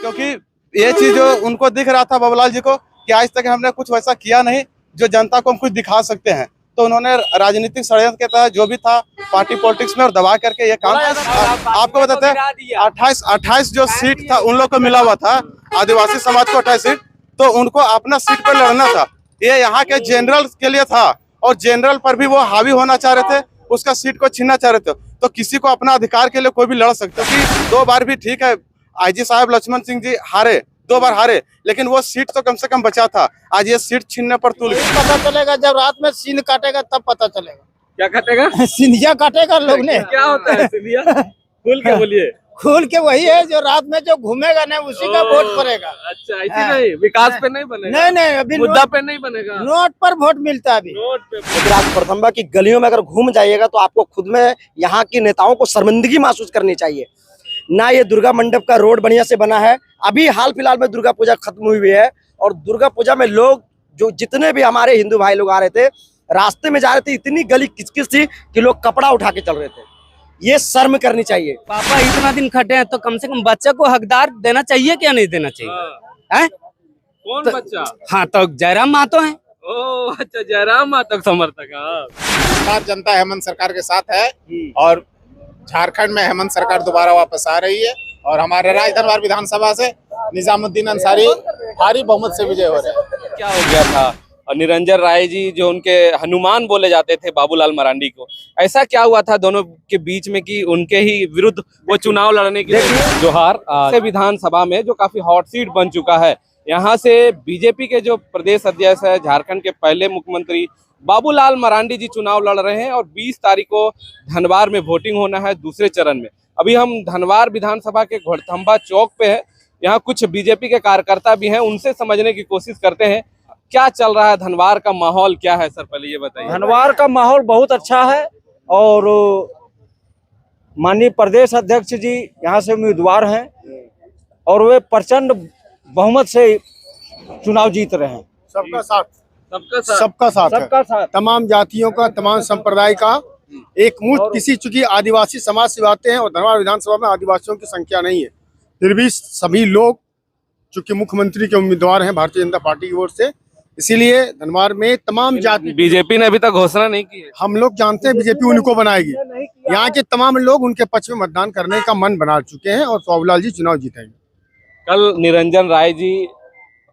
क्योंकि ये चीज जो उनको दिख रहा था बाबूलाल जी को कि आज तक हमने कुछ वैसा किया नहीं जो जनता को हम कुछ दिखा सकते हैं, तो उन्होंने राजनीतिक षड्यंत्र के तहत जो भी था पार्टी पॉलिटिक्स में और दबा करके ये काम आपको बताते हैं 28 जो सीट था उन लोग को मिला हुआ था, आदिवासी समाज को 28 सीट, तो उनको अपना सीट पर लड़ना था। ये यहाँ के जनरल के लिए था और जनरल पर भी वो हावी होना चाह रहे थे, उसका सीट को छीनना चाह रहे थे। तो किसी को अपना अधिकार के लिए कोई भी लड़ सकता है। 2 बार भी ठीक है, आईजी साहब लक्ष्मण सिंह जी हारे, 2 बार हारे, लेकिन वो सीट तो कम से कम बचा था। आज ये सीट छीनने पर तुल पता चलेगा जब रात में सीन काटेगा तब पता चलेगा। क्या काटेगा? सिंधिया काटेगा लोग ने। क्या होता है सिंधिया? खुल के बोलिए। खोल के वही है जो रात में जो घूमेगा ना उसी का वोट पड़ेगा। अच्छा, ऐसे नहीं, विकास पे नहीं बनेगा? नहीं अभी मुद्दा पे नहीं बनेगा, नोट पर वोट मिलता है अभी। नोट पे। राज प्रथम्बा की गलियों में अगर घूम जाइएगा तो आपको खुद में यहाँ की नेताओं को शर्मिंदगी महसूस करनी चाहिए। ना ये दुर्गा मंडप का रोड बढ़िया से बना है, अभी हाल फिलहाल में दुर्गा पूजा खत्म हुई है और दुर्गा पूजा में लोग जो जितने भी हमारे हिंदू भाई लोग आ रहे थे, रास्ते में जा रहे थे, इतनी गली किचकिच थी कि लोग कपड़ा उठा के चल रहे थे। ये शर्म करनी चाहिए। पापा इतना दिन खटे हैं तो कम से कम बच्चा को हकदार देना चाहिए क्या नहीं देना चाहिए? हैं? कौन तो, बच्चा? हाँ तो जयराम महतो हैं। ओह अच्छा, जयराम महतो समर्थक। जनता हेमंत सरकार के साथ है और झारखंड में हेमंत सरकार दोबारा वापस आ रही है और हमारे राजधनवार विधानसभा से निजामुद्दीन अंसारी भारी बहुमत से विजय हो रहे हैं। क्या हो गया था? और निरंजन राय जी जो उनके हनुमान बोले जाते थे बाबूलाल मरांडी को, ऐसा क्या हुआ था दोनों के बीच में कि उनके ही विरुद्ध वो चुनाव लड़ने के लिए जोहार विधानसभा में जो काफी हॉट सीट बन चुका है, यहाँ से बीजेपी के जो प्रदेश अध्यक्ष है, झारखंड के पहले मुख्यमंत्री बाबूलाल मरांडी जी चुनाव लड़ रहे हैं और 20 तारीख को धनवार में वोटिंग होना है दूसरे चरण में। अभी हम धनवार विधानसभा के घोड़थम्बा चौक पे है, यहाँ कुछ बीजेपी के कार्यकर्ता भी हैं, उनसे समझने की कोशिश करते हैं क्या चल रहा है, धनवार का माहौल क्या है। सर पहले ये बताइए। धनवार का माहौल बहुत अच्छा है और माननीय प्रदेश अध्यक्ष जी यहाँ से उम्मीदवार हैं और वे प्रचंड बहुमत से चुनाव जीत रहे हैं। सबका साथ तमाम जातियों का, तमाम संप्रदाय का एक मुश्त किसी, चूंकि आदिवासी समाज से आते हैं और धनवार विधानसभा में आदिवासियों की संख्या नहीं है, फिर भी सभी लोग चूंकि मुख्यमंत्री के उम्मीदवार हैं भारतीय जनता पार्टी की ओर से, इसीलिए धनवार में तमाम जाति। बीजेपी ने अभी तक घोषणा नहीं की है। हम लोग जानते हैं बीजेपी उनको बनाएगी, यहाँ के तमाम लोग उनके पक्ष में मतदान करने का मन बना चुके हैं और बाबूलाल जी चुनाव जीतेंगे। कल निरंजन राय जी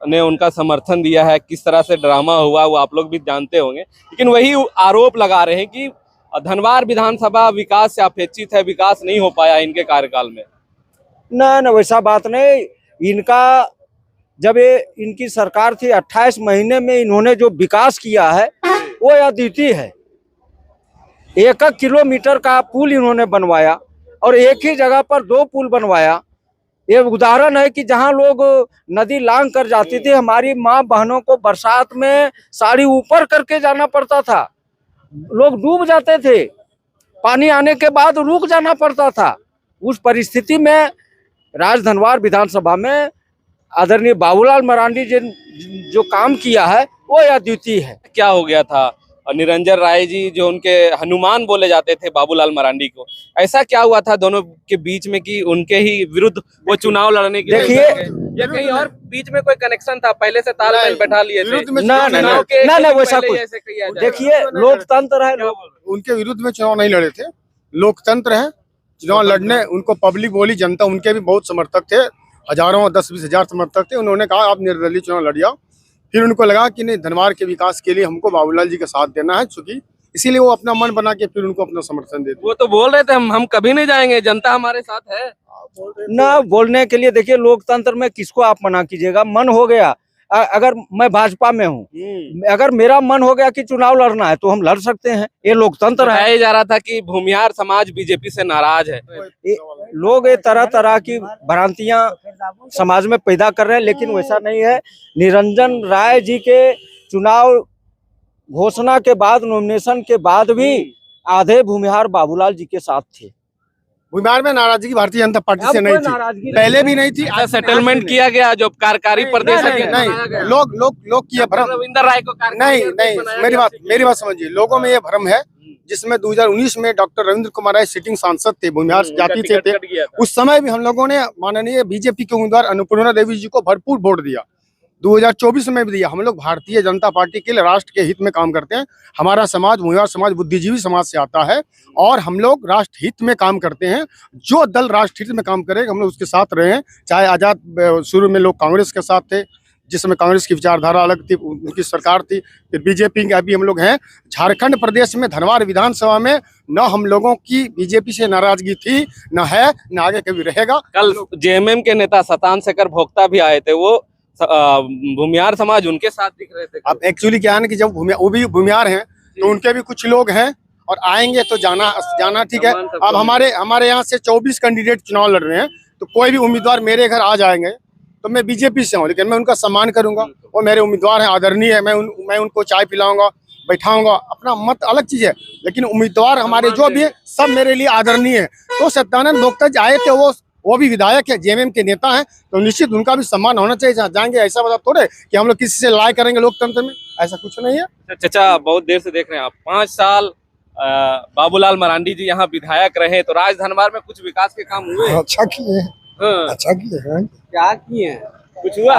ने उनका समर्थन दिया है, किस तरह से ड्रामा हुआ वो आप लोग भी जानते होंगे, लेकिन वही आरोप लगा रहे हैं कि धनवार विधानसभा विकास से अपेक्षित है, विकास नहीं हो पाया इनके कार्यकाल में। ना वैसा बात नहीं, इनका जब ये इनकी सरकार थी 28 महीने में इन्होंने जो विकास किया है वो अद्वितीय है। 1 किलोमीटर का पुल इन्होंने बनवाया और एक ही जगह पर 2 पुल बनवाया। ये उदाहरण है कि जहां लोग नदी लांग कर जाती थी, हमारी माँ बहनों को बरसात में साड़ी ऊपर करके जाना पड़ता था, लोग डूब जाते थे, पानी आने के बाद रुक जाना पड़ता था। उस परिस्थिति में राजधनवार विधानसभा में आदरणीय बाबूलाल मरांडी जी जो काम किया है वो अद्वितीय है। क्या हो गया था? और निरंजन राय जी जो उनके हनुमान बोले जाते थे बाबूलाल मरांडी को, ऐसा क्या हुआ था दोनों के बीच में कि उनके ही विरुद्ध वो चुनाव लड़ने के लिए या कहीं और बीच में कोई कनेक्शन था, पहले से तालमेल बैठा लिए थे? ना वैसा कुछ। देखिए लोकतंत्र है, उनके विरुद्ध में चुनाव नहीं लड़े थे, लोकतंत्र है, चुनाव लड़ने उनको पब्लिक बोली, जनता उनके भी बहुत समर्थक थे, हजारों 10-20 हजार समर्थक थे। उन्होंने कहा आप निर्दलीय चुनाव लड़िया, फिर उनको लगा कि नहीं धनवार के विकास के लिए हमको बाबूलाल जी का साथ देना है, चूंकि इसीलिए वो अपना मन बना के फिर उनको अपना समर्थन देते। वो तो बोल रहे थे हम कभी नहीं जाएंगे, जनता हमारे साथ है ना बोलने के लिए। देखिए लोकतंत्र में किसको आप मना कीजिएगा, मन हो गया। अगर मैं भाजपा में हूँ, अगर मेरा मन हो गया कि चुनाव लड़ना है तो हम लड़ सकते हैं, ये लोकतंत्र है। जा रहा था कि भूमिहार समाज बीजेपी से नाराज है, लोग ये तरह तरह की भ्रांतियां समाज में पैदा कर रहे हैं, लेकिन वैसा नहीं है। निरंजन राय जी के चुनाव घोषणा के बाद, नॉमिनेशन के बाद भी आधे भूमिहार बाबूलाल जी के साथ थे। भूमिहार में नाराजगी भारतीय जनता पार्टी से नहीं थी, पहले भी नहीं थी। सेटलमेंट किया गया जो कार्यकारी प्रदेश नहीं, लोग किया भ्रम। रविंदर राय को नहीं, मेरी बात समझिए, लोगों में ये भ्रम है जिसमें 2019 में डॉक्टर रविंद्र कुमार राय सिटिंग सांसद थे, भूमिहार जाति से थे। कट गया था। उस समय भी हम लोगों ने माननीय बीजेपी के उम्मीदवार अन्नपूर्णा देवी जी को भरपूर वोट दिया, 2024 में भी दिया। हम लोग भारतीय जनता पार्टी के लिए राष्ट्र के हित में काम करते हैं। हमारा समाज भूमिहार समाज बुद्धिजीवी समाज से आता है और हम लोग राष्ट्र हित में काम करते हैं। जो दल राष्ट्र हित में काम करेगा हम लोग उसके साथ रहे हैं। चाहे आजाद शुरू में लोग कांग्रेस के साथ थे, जिस समय कांग्रेस की विचारधारा अलग थी, उनकी सरकार थी, फिर बीजेपी के अभी हम लोग हैं। झारखंड प्रदेश में धनवार विधानसभा में न हम लोगों की बीजेपी से नाराजगी थी, न है, न आगे कभी रहेगा। कल जेएमएम के नेता शतान शेखर भोक्ता भी आए थे, वो भूमिहार समाज उनके साथ दिख रहे थे। अब एक्चुअली क्या है ना कि जब वो भी भूमिहार हैं तो उनके भी कुछ लोग हैं और आएंगे तो जाना ठीक है। अब हमारे यहाँ से 24 कैंडिडेट चुनाव लड़ रहे हैं, तो कोई भी उम्मीदवार मेरे घर आ जाएंगे तो मैं बीजेपी से हूँ, लेकिन मैं उनका सम्मान करूंगा। वो मेरे उम्मीदवार हैं, आदरणीय है, मैं उनको चाय पिलाऊंगा, बैठाऊंगा। अपना मत अलग चीज है, लेकिन उम्मीदवार हमारे जो भी है सब मेरे लिए आदरणीय है। तो सत्यानंद भोक्ता जी आए थे, वो भी विधायक है, जेएमएम के नेता हैं, तो निश्चित उनका भी सम्मान होना चाहिए। जहाँ जाएंगे ऐसा बता थोड़े कि हम लोग किसी से लड़ाई करेंगे लोकतंत्र में, ऐसा कुछ नहीं है। चाचा बहुत देर से देख रहे हैं आप, 5 साल बाबूलाल मरांडी जी यहाँ विधायक रहे, तो राजधनवार में कुछ विकास के काम हुए? अच्छा किए, अच्छा किए हैं। क्या किए? कुछ हुआ?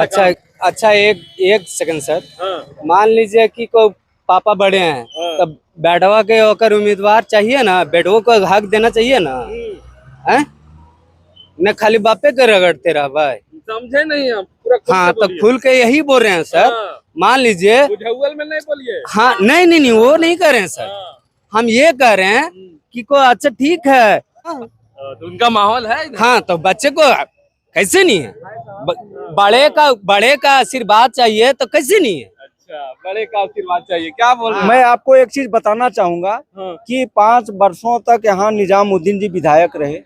अच्छा एक सेकंड सर। मान लीजिए कि कोई पापा बड़े हैं, तब बेटवा के होकर उम्मीदवार चाहिए ना, बेटवों को हक देना चाहिए ना, हैं? न खाली बापे के रगड़ते रह भाई, समझे नहीं हम पूरा। हाँ तो खुल के यही बोल रहे हैं सर। मान लीजिए में नहीं बोलिए। हाँ नहीं वो नहीं कर रहे हैं सर, हम ये कह रहे हैं कि को अच्छा ठीक है। तो उनका माहौल है। हाँ तो बच्चे को कैसे नहीं है, बड़े का आशीर्वाद चाहिए तो कैसे नहीं है। अच्छा, बड़े का आशीर्वाद चाहिए, क्या बोल रहे हैं? मैं आपको एक चीज बताना चाहूंगा कि 5 वर्षों तक यहाँ निजामुद्दीन जी विधायक रहे,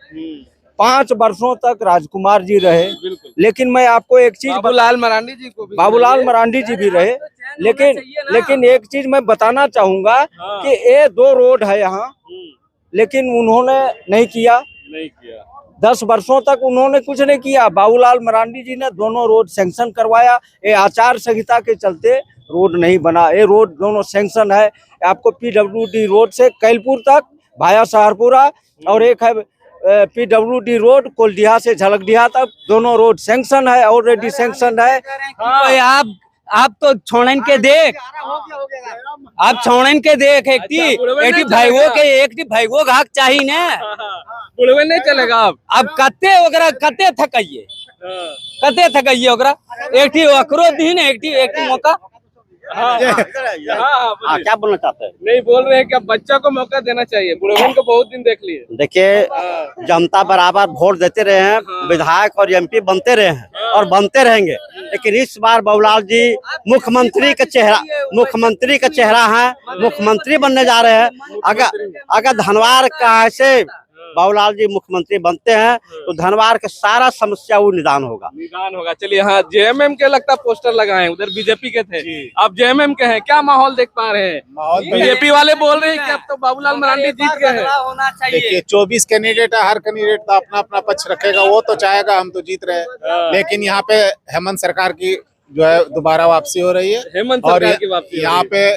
5 वर्षों तक राजकुमार जी रहे, लेकिन मैं आपको एक चीज बाबूलाल मरांडी जी को भी, बाबूलाल मरांडी जी भी रहे, लेकिन एक चीज मैं बताना चाहूंगा कि ये 2 रोड है यहाँ, लेकिन उन्होंने नहीं किया। 10 वर्षों तक उन्होंने कुछ नहीं किया। बाबूलाल मरांडी जी ने दोनों रोड सैंक्शन करवाया। ये आचार संहिता के चलते रोड नहीं बना, ये रोड दोनों सैंक्शन है। आपको PWD रोड से कैलपुर तक भाया सहारपुरा, और एक है PWD रोड कोलडीहा से झलकडीहा तक, दोनों रोड सैंक्शन है, ऑलरेडी सैंक्शन है। आप तो छोड़न के देख, आप छोड़न के देख, एक भाईगो घाक चाहिए ना, बुढ़वे नहीं चलेगा। अब कते थकाइए ओकरा, एक ओकरो दिन एक मौका। क्या बोलना चाहते हैं? नहीं बोल रहे हैं कि अब बच्चा को मौका देना चाहिए, बुढ़वन को बहुत दिन देख लिए। देखिए, जनता बराबर वोट देते रहे हैं, विधायक और MP बनते रहे हैं और बनते रहेंगे, लेकिन इस बार बाबूलाल जी मुख्यमंत्री का चेहरा है, मुख्यमंत्री बनने जा रहे हैं। अगर धनवार का ऐसे बाबूलाल जी मुख्यमंत्री बनते हैं तो धनवार का सारा समस्या वो निदान होगा। चलिए, हाँ जेएमएम के लगता पोस्टर लगाए, उधर बीजेपी के थे, अब जेएमएम के हैं। क्या माहौल देख पा रहे हैं? बीजेपी वाले बोल रहे हैं कि अब तो बाबूलाल मरांडी जीत गए हैं। देखिए, 24 कैंडिडेट है, हर कैंडिडेट का अपना अपना पक्ष रखेगा, वो तो चाहेगा हम तो जीत रहे हैं, लेकिन यहाँ पे हेमंत सरकार की जो है दोबारा वापसी हो रही है। हेमंत और सरकार की वापसी, यहाँ पे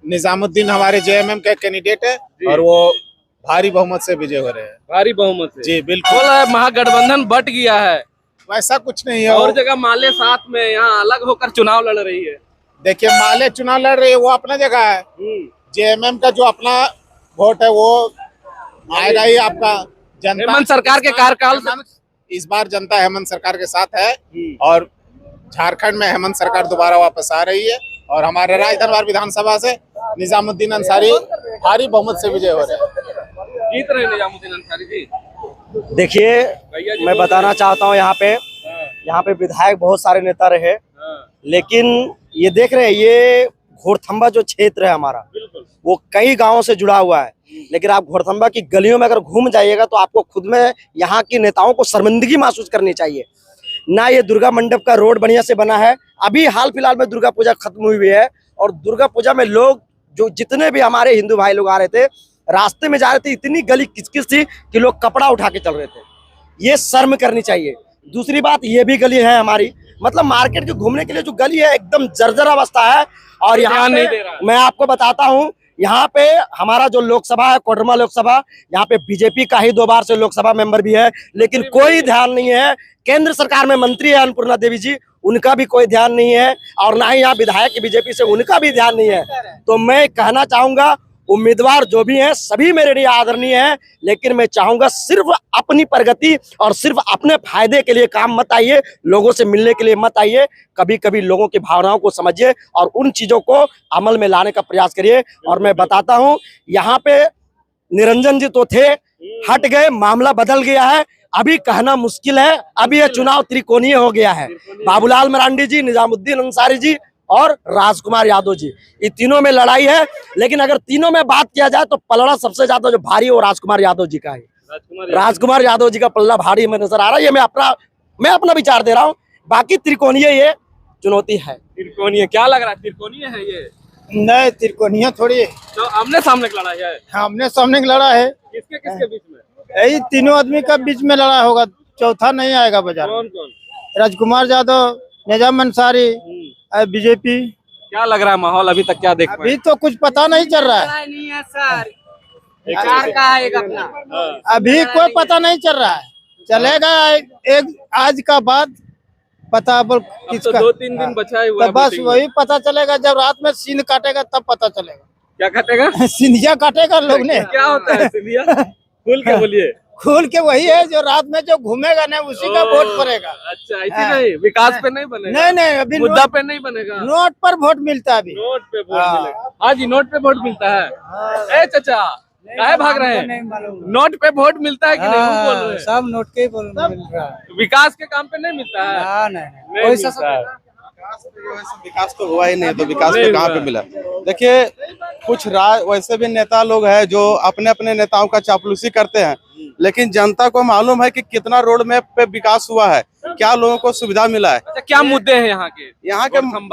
निजामुद्दीन हमारे जेएमएम के कैंडिडेट है और वो भारी बहुमत से विजय हो रहे हैं। भारी बहुमत से? जी बिल्कुल। महागठबंधन बट गया है, वैसा कुछ नहीं है। और जगह माले साथ में, यहाँ अलग होकर चुनाव लड़ रही है। देखिए, माले चुनाव लड़ रही है, वो अपना जगह है। जेएमएम का जो अपना वोट है वो आएगा ही आपका। जनता हेमंत सरकार के कार्यकाल से इस बार जनता हेमंत सरकार के साथ है और झारखंड में हेमंत सरकार दोबारा वापस आ रही है और हमारे राजधनवार विधानसभा से निजामुद्दीन अंसारी भारी बहुमत से विजय हो रहे हैं। जीत रहे निजामुद्दीन अंसारी जी। देखिए, मैं बताना चाहता हूँ, यहाँ पे विधायक बहुत सारे नेता रहे, लेकिन ये देख रहे हैं, ये घोड़थंबा जो क्षेत्र है हमारा, वो कई गांवों से जुड़ा हुआ है, लेकिन आप घोड़थंबा की गलियों में अगर घूम जाइएगा तो आपको खुद में यहाँ की नेताओं को शर्मिंदगी महसूस करनी चाहिए। ना ये दुर्गा मंडप का रोड बढ़िया से बना है, अभी हाल फिलहाल में दुर्गा पूजा खत्म हुई है और दुर्गा पूजा में लोग जो जितने भी हमारे हिंदू भाई लोग आ रहे थे, रास्ते में जा रहे थे, इतनी गली किचकिच थी कि लोग कपड़ा उठा के चल रहे थे। ये शर्म करनी चाहिए। दूसरी बात, ये भी गली है हमारी, मतलब मार्केट के घूमने के लिए जो गली है एकदम जर्जर अवस्था है। और यहाँ मैं आपको बताता हूँ यहाँ पे हमारा जो लोकसभा है, कोडरमा लोकसभा, यहाँ पे बीजेपी का ही 2 बार से लोकसभा मेंबर भी है, लेकिन कोई ध्यान नहीं है। केंद्र सरकार में मंत्री है अन्नपूर्णा देवी जी, उनका भी कोई ध्यान नहीं है, और ना ही यहाँ विधायक बीजेपी से, उनका भी ध्यान नहीं है। तो मैं कहना चाहूंगा, उम्मीदवार जो भी हैं सभी मेरे लिए आदरणीय हैं, लेकिन मैं चाहूंगा सिर्फ अपनी प्रगति और सिर्फ अपने फायदे के लिए काम मत आइए, लोगों से मिलने के लिए मत आइए। कभी कभी लोगों की भावनाओं को समझिए और उन चीजों को अमल में लाने का प्रयास करिए। और मैं बताता हूं, यहाँ पे निरंजन जी तो थे, हट गए, मामला बदल गया है। अभी कहना मुश्किल है, अभी यह चुनाव त्रिकोणीय हो गया है। बाबूलाल मरांडी जी, निजामुद्दीन अंसारी जी और राजकुमार यादव जी, ये तीनों में लड़ाई है। लेकिन अगर तीनों में बात किया जाए तो पलड़ा सबसे ज्यादा जो भारी है वो राजकुमार यादव जी का है। राजकुमार यादव जी का पल्ला भारी में नजर आ रहा है। ये मैं अपना विचार दे रहा हूँ, बाकी त्रिकोणीय ये चुनौती है। त्रिकोणीय क्या लग रहा है? त्रिकोणीय है ये? नहीं, त्रिकोणीय थोड़ी, तो आमने सामने की लड़ाई है। आमने सामने की लड़ा है। किसके किसके बीच में? यही तीनों आदमी का बीच में लड़ा होगा, चौथा नहीं आएगा बाजार। कौन कौन? राजकुमार यादव, निजाम अंसारी, बीजेपी। क्या लग रहा है माहौल अभी तक, क्या देख पाए? अभी तो कुछ पता नहीं चल रहा है, नहीं है सर, विचार का है एक अपना। अभी कोई पता नहीं चल रहा है। चलेगा एक आज का बाद पता बोल अब किसका। तो 2-3 दिन बचा है तो बस वही पता चलेगा, जब रात में सीन काटेगा तब पता चलेगा। क्या काटेगा? सिंधिया काटेगा लोग ने। क्या होता है सिंधिया? खुल के बोलिए। खोल के वही है जो रात में जो घूमेगा ना उसी का वोट पड़ेगा। अच्छा, ऐसी नहीं, विकास पे नहीं बनेगा? नहीं, अभी मुद्दा पे नहीं बनेगा, नोट पर वोट मिलता है अभी। नोट पे वोट मिलेगा। हाँ जी, नोट पे वोट मिलता है। ए चाचा, काहे भाग रहे हैं? नोट पे वोट मिलता है कि नहीं? वो बोल रहे हैं। सब नोट के मिल रहा है, विकास के काम पे नहीं मिलता है। नहीं मिलता है। विकास तो हुआ ही नहीं, तो विकास पे कहाँ पे मिला? देखिए, कुछ वैसे भी नेता लोग हैं जो अपने अपने नेताओं का चापलूसी करते हैं, लेकिन जनता को मालूम है कि कितना रोड मैप पे विकास हुआ है, क्या लोगों को सुविधा मिला है। अच्छा, क्या मुद्दे हैं यहाँ के?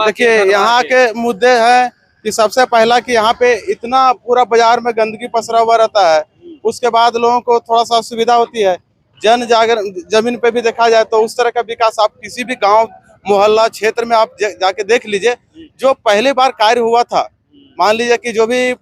देखिए, यहाँ के मुद्दे हैं कि सबसे पहला कि यहाँ पे इतना पूरा बाजार में गंदगी पसरा हुआ रहता है। उसके बाद लोगों को थोड़ा सा सुविधा होती है। जन जागरण जमीन पे भी देखा जाए तो उस तरह का विकास आप किसी भी गांव मोहल्ला क्षेत्र में आप जाके देख लीजिए। जो पहली बार कार्य हुआ था, मान लीजिए कि जो भी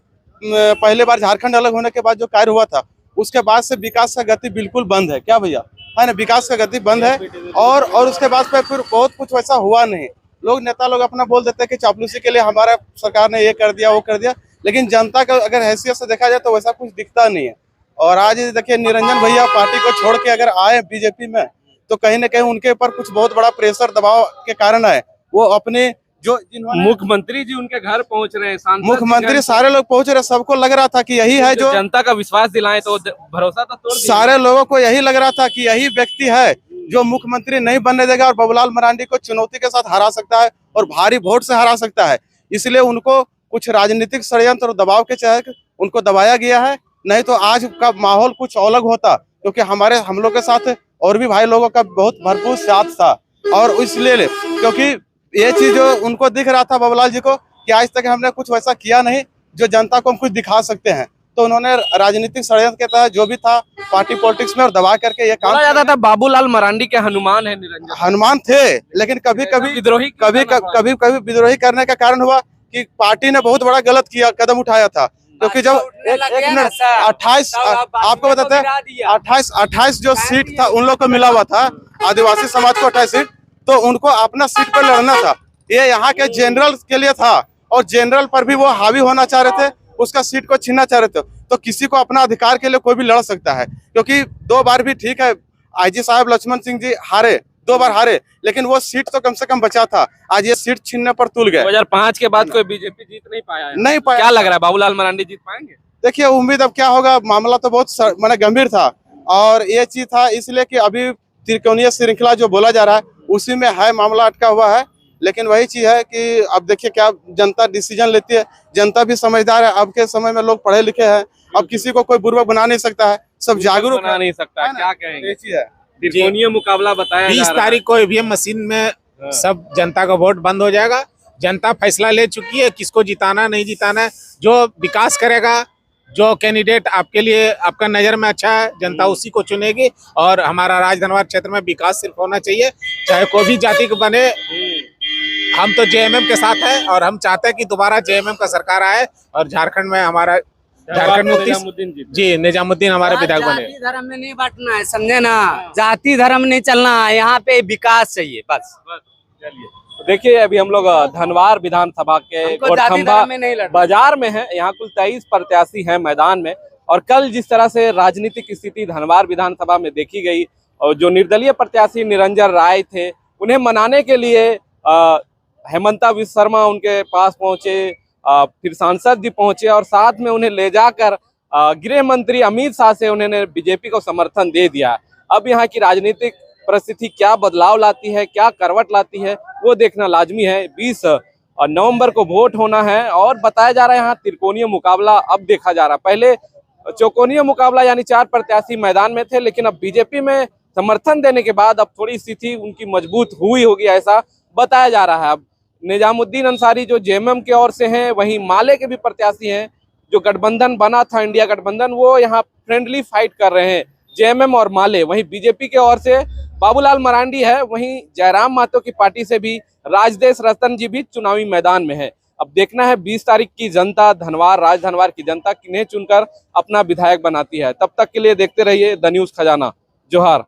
पहले बार झारखंड अलग होने के बाद जो कार्य हुआ था, उसके बाद से विकास का गति बिल्कुल बंद है। क्या भैया, है ना? विकास का गति बंद है। और उसके बाद पे फिर बहुत कुछ वैसा हुआ नहीं। लोग नेता लोग अपना बोल देते हैं कि चापलूसी के लिए हमारा सरकार ने ये कर दिया वो कर दिया, लेकिन जनता का अगर हैसियत से देखा जाए तो वैसा कुछ दिखता नहीं है। और आज देखिए, निरंजन भैया पार्टी को छोड़ के अगर आए बीजेपी में, तो कहीं ना कहीं उनके ऊपर कुछ बहुत बड़ा प्रेशर दबाव के कारण है। वो अपने जो मुख्यमंत्री जी उनके घर पहुंच रहे हैं, मुख्यमंत्री सारे लोग पहुंच रहे, सबको लग रहा था कि यही है जो जनता का विश्वास दिलाएं, तो भरोसा तो तोड़ दिया। सारे लोगों को यही लग रहा था कि यही व्यक्ति है जो मुख्यमंत्री नहीं बनने देगा और बाबूलाल मरांडी को चुनौती के साथ हरा सकता है और भारी वोट से हरा सकता है। इसलिए उनको कुछ राजनीतिक षड्यंत्र और दबाव के तहत उनको दबाया गया है। नहीं तो आज का माहौल कुछ अलग होता, क्योंकि हम लोग के साथ और भी भाई लोगों का बहुत भरपूर साथ था। और इसलिए क्योंकि ये चीज जो उनको दिख रहा था बाबूलाल जी को कि आज तक हमने कुछ वैसा किया नहीं जो जनता को हम कुछ दिखा सकते हैं, तो उन्होंने राजनीतिक षड्यंत्र के तहत जो भी था पार्टी पॉलिटिक्स में और दबा करके ये काम जाता था। बाबूलाल मरांडी के हनुमान है निरंजन, हनुमान थे, लेकिन कभी कभी विद्रोही करने का कारण हुआ कि पार्टी ने बहुत बड़ा गलत कदम उठाया था। क्योंकि जब एक मिनट 28 आपको बताते हैं 28 जो सीट था उन लोग को मिला हुआ था, आदिवासी समाज को 28 सीट, तो उनको अपना सीट पर लड़ना था। ये यहाँ के जनरल के लिए था और जनरल पर भी वो हावी होना चाह रहे थे, उसका सीट को छीनना चाह रहे थे। तो किसी को अपना अधिकार के लिए कोई भी लड़ सकता है, क्योंकि 2 बार भी ठीक है, आईजी साहब लक्ष्मण सिंह जी हारे, 2 बार हारे, लेकिन वो सीट तो कम से कम बचा था। आज ये सीट छीनने पर तुल गए। 2005 के बाद कोई बीजेपी जीत नहीं पाया है। नहीं पाया। क्या लग रहा है, बाबूलाल मरांडी जीत पाएंगे? देखिए, उम्मीद अब क्या होगा, मामला तो बहुत माने गंभीर था और ये चीज था इसलिए कि अभी त्रिकोणीय श्रृंखला जो बोला जा रहा है उसी में है, मामला अटका हुआ है। लेकिन वही चीज है कि अब देखिए क्या जनता डिसीजन लेती है। जनता भी समझदार है, अब के समय में लोग पढ़े लिखे हैं, अब किसी को कोई बुर्बक बना नहीं सकता है, सब जागरूक बना नहीं सकता है। क्या कहेंगे? ये चीज है। त्रिकोणीय मुकाबला बताया 20 तारीख को ईवीएम मशीन में सब जनता का वोट बंद हो जाएगा। जनता फैसला ले चुकी है किसको जिताना नहीं जिताना है। जो विकास करेगा, जो कैंडिडेट आपके लिए आपका नजर में अच्छा है, जनता उसी को चुनेगी। और हमारा राजधनवार क्षेत्र में विकास सिर्फ होना चाहिए, चाहे कोई भी जाति के बने। हम तो जेएमएम के साथ हैं और हम चाहते हैं कि दोबारा जेएमएम का सरकार आए और झारखंड में हमारा झारखंड मुक्ति जी निजामुद्दीन हमारे विधायक बने। जाति धर्म में नहीं बांटना है, समझे ना, जाति धर्म नहीं चलना है, यहाँ पे विकास चाहिए बस। तो देखिए अभी हम लोग धनवार विधानसभा के हमको जाति गोरखंबा धर्म में नहीं लड़ना। बाजार में है। यहाँ कुल 23 प्रत्याशी हैं मैदान में और कल जिस तरह से राजनीतिक स्थिति धनवार विधानसभा में देखी गई और जो निर्दलीय प्रत्याशी निरंजन राय थे उन्हें मनाने के लिए हेमंता विश्व शर्मा उनके पास पहुंचे, फिर सांसद जी पहुंचे और साथ में उन्हें ले जाकर गृह मंत्री अमित शाह से उन्होंने बीजेपी को समर्थन दे दिया। अब यहाँ की राजनीतिक परिस्थिति क्या बदलाव लाती है, क्या करवट लाती है, वो देखना लाजमी है। 20 नवंबर को वोट होना है और बताया जा रहा है यहाँ त्रिकोणीय मुकाबला अब देखा जा रहा है। पहले चौकोनीय मुकाबला यानी 4 प्रत्याशी मैदान में थे, लेकिन अब बीजेपी में समर्थन देने के बाद अब थोड़ी स्थिति उनकी मजबूत हुई होगी ऐसा बताया जा रहा है। अब निजामुद्दीन अंसारी जो जेएमएम की ओर से हैं, वहीं माले के भी प्रत्याशी हैं। जो गठबंधन बना था इंडिया गठबंधन, वो यहाँ फ्रेंडली फाइट कर रहे हैं जेएमएम और माले। वहीं बीजेपी की ओर से बाबूलाल मरांडी है, वहीं जयराम महतो की पार्टी से भी राजदेश रतन जी भी चुनावी मैदान में है। अब देखना है 20 तारीख की जनता धनवार राज धनवार की जनता किन्हें चुनकर अपना विधायक बनाती है। तब तक के लिए देखते रहिए द न्यूज़ खजाना। जोहार।